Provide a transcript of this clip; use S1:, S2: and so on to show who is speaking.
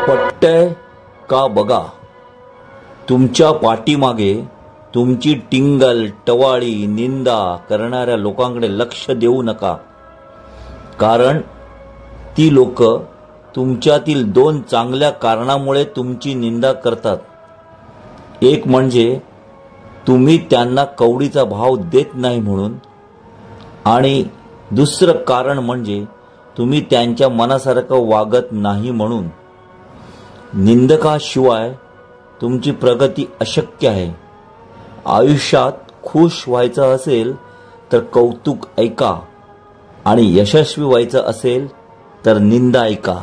S1: पटतंय का बघा. तुमच्या पाठीमागे तुमची टिंगल टवाळी निंदा करणाऱ्या लोकांकडे लक्ष देऊ नका. कारण ती लोक तुमच्यातील दोन चांगल्या कारणामुळे तुमची निंदा करतात. एक म्हणजे तुम्ही त्यांना कवडीचा भाव देत नाही म्हणून, आणि दुसरं कारण म्हणजे तुम्ही त्यांच्या मनासारखं वागत नाही म्हणून. निंदकाशिवाय तुमची प्रगती अशक्य आहे. आयुष्यात खुश व्हायचं असेल तर कौतुक ऐका, आणि यशस्वी व्हायचं असेल तर निंदा ऐका.